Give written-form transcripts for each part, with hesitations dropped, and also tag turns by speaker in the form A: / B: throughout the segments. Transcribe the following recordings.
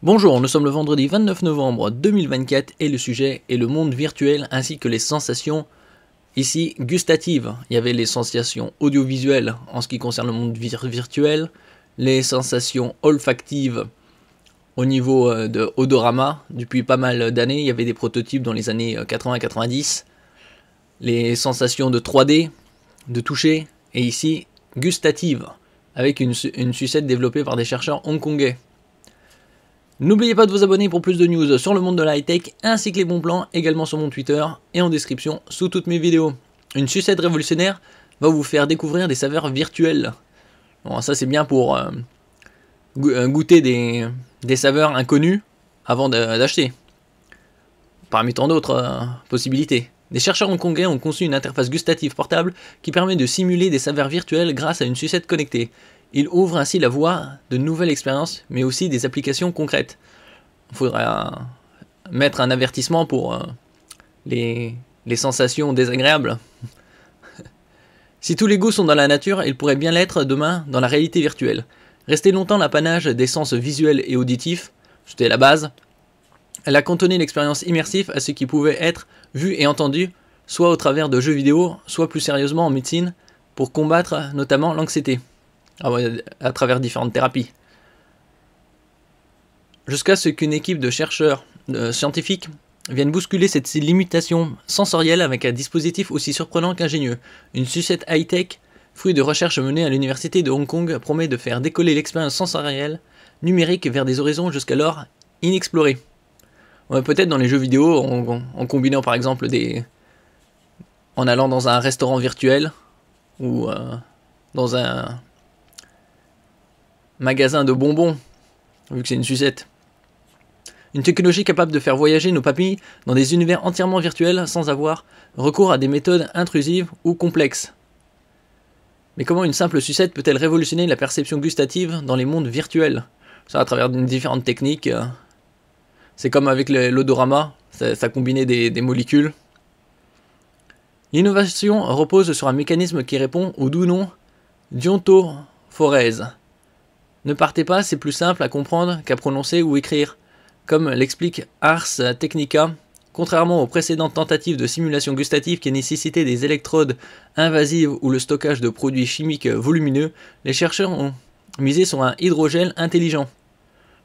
A: Bonjour, nous sommes le vendredi 29 novembre 2024 et le sujet est le monde virtuel ainsi que les sensations ici gustatives. Il y avait les sensations audiovisuelles en ce qui concerne le monde virtuel, les sensations olfactives au niveau de odorama. Depuis pas mal d'années, il y avait des prototypes dans les années 80-90, les sensations de 3D, de toucher, et ici gustatives, avec une sucette développée par des chercheurs hongkongais. N'oubliez pas de vous abonner pour plus de news sur le monde de la high-tech ainsi que les bons plans, également sur mon Twitter et en description sous toutes mes vidéos. Une sucette révolutionnaire va vous faire découvrir des saveurs virtuelles. Bon, ça c'est bien pour goûter des saveurs inconnues avant d'acheter. Parmi tant d'autres possibilités. Des chercheurs hongkongais ont conçu une interface gustative portable qui permet de simuler des saveurs virtuelles grâce à une sucette connectée. Il ouvre ainsi la voie de nouvelles expériences, mais aussi des applications concrètes. Il faudra mettre un avertissement pour les sensations désagréables. Si tous les goûts sont dans la nature, ils pourraient bien l'être demain dans la réalité virtuelle. Rester longtemps l'apanage des sens visuels et auditifs, c'était la base. Elle a cantonné l'expérience immersive à ce qui pouvait être vu et entendu, soit au travers de jeux vidéo, soit plus sérieusement en médecine, pour combattre notamment l'anxiété, à travers différentes thérapies. Jusqu'à ce qu'une équipe de chercheurs scientifiques vienne bousculer cette limitation sensorielle avec un dispositif aussi surprenant qu'ingénieux. Une sucette high-tech, fruit de recherches menées à l'université de Hong Kong, promet de faire décoller l'expérience sensorielle numérique vers des horizons jusqu'alors inexplorés. Peut-être dans les jeux vidéo, en combinant par exemple en allant dans un restaurant virtuel ou dans un magasin de bonbons, vu que c'est une sucette. Une technologie capable de faire voyager nos papilles dans des univers entièrement virtuels sans avoir recours à des méthodes intrusives ou complexes. Mais comment une simple sucette peut-elle révolutionner la perception gustative dans les mondes virtuels? Ça, à travers différentes techniques. C'est comme avec l'odorama, ça combinait des molécules. L'innovation repose sur un mécanisme qui répond au doux nom d'iontophorèse. Ne partez pas, c'est plus simple à comprendre qu'à prononcer ou écrire. Comme l'explique Ars Technica, contrairement aux précédentes tentatives de simulation gustative qui nécessitaient des électrodes invasives ou le stockage de produits chimiques volumineux, les chercheurs ont misé sur un hydrogel intelligent.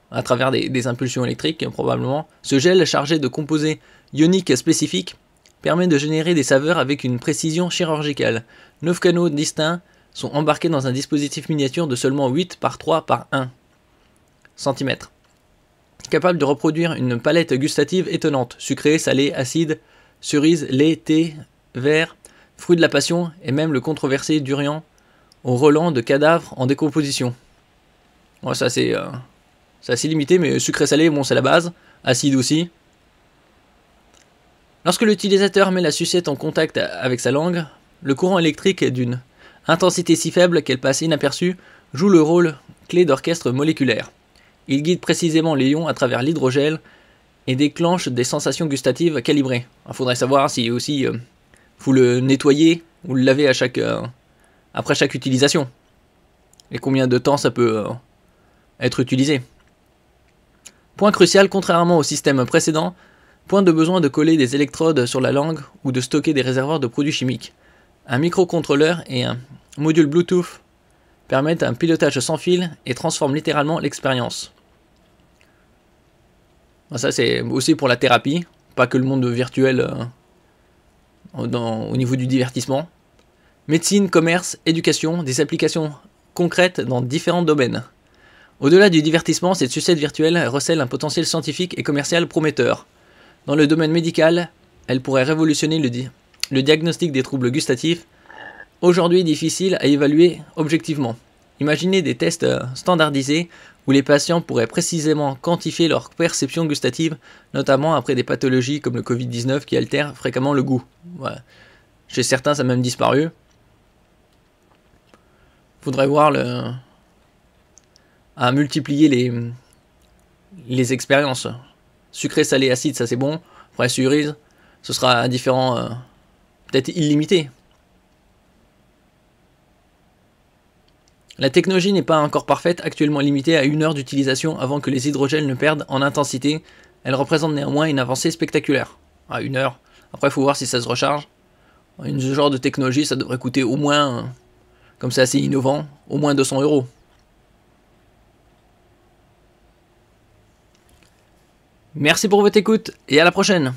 A: À travers des impulsions électriques probablement, ce gel chargé de composés ioniques spécifiques permet de générer des saveurs avec une précision chirurgicale. 9 canaux distincts sont embarqués dans un dispositif miniature de seulement 8 par 3 par 1 cm, capable de reproduire une palette gustative étonnante, sucré, salé, acide, cerise, lait, thé, vert, fruit de la passion et même le controversé durian au relent de cadavres en décomposition. Ouais, ça c'est assez limité, mais sucré-salé, bon c'est la base, acide aussi. Lorsque l'utilisateur met la sucette en contact avec sa langue, le courant électrique d'une intensité si faible qu'elle passe inaperçue joue le rôle clé d'orchestre moléculaire. Il guide précisément les ions à travers l'hydrogel et déclenche des sensations gustatives calibrées. Il faudrait savoir si aussi faut le nettoyer ou le laver après chaque utilisation. Et combien de temps ça peut être utilisé. Point crucial, contrairement au système précédent, point de besoin de coller des électrodes sur la langue ou de stocker des réservoirs de produits chimiques. Un microcontrôleur et un module Bluetooth permettent un pilotage sans fil et transforment littéralement l'expérience. Ça c'est aussi pour la thérapie, pas que le monde virtuel au niveau du divertissement. Médecine, commerce, éducation, des applications concrètes dans différents domaines. Au-delà du divertissement, cette sucette virtuelle recèle un potentiel scientifique et commercial prometteur. Dans le domaine médical, elle pourrait révolutionner le diagnostic des troubles gustatifs, aujourd'hui difficile à évaluer objectivement. Imaginez des tests standardisés où les patients pourraient précisément quantifier leur perception gustative, notamment après des pathologies comme le Covid-19 qui altèrent fréquemment le goût. Ouais. Chez certains, ça a même disparu. Faudrait voir à multiplier les expériences. Sucré, salé, acide, ça c'est bon. Après cerise, ce sera différent, peut-être illimité. La technologie n'est pas encore parfaite, actuellement limitée à 1 heure d'utilisation avant que les hydrogels ne perdent en intensité. Elle représente néanmoins une avancée spectaculaire. À 1 heure. Après, il faut voir si ça se recharge. Ce genre de technologie, ça devrait coûter au moins, comme c'est assez innovant, au moins 200 €. Merci pour votre écoute et à la prochaine.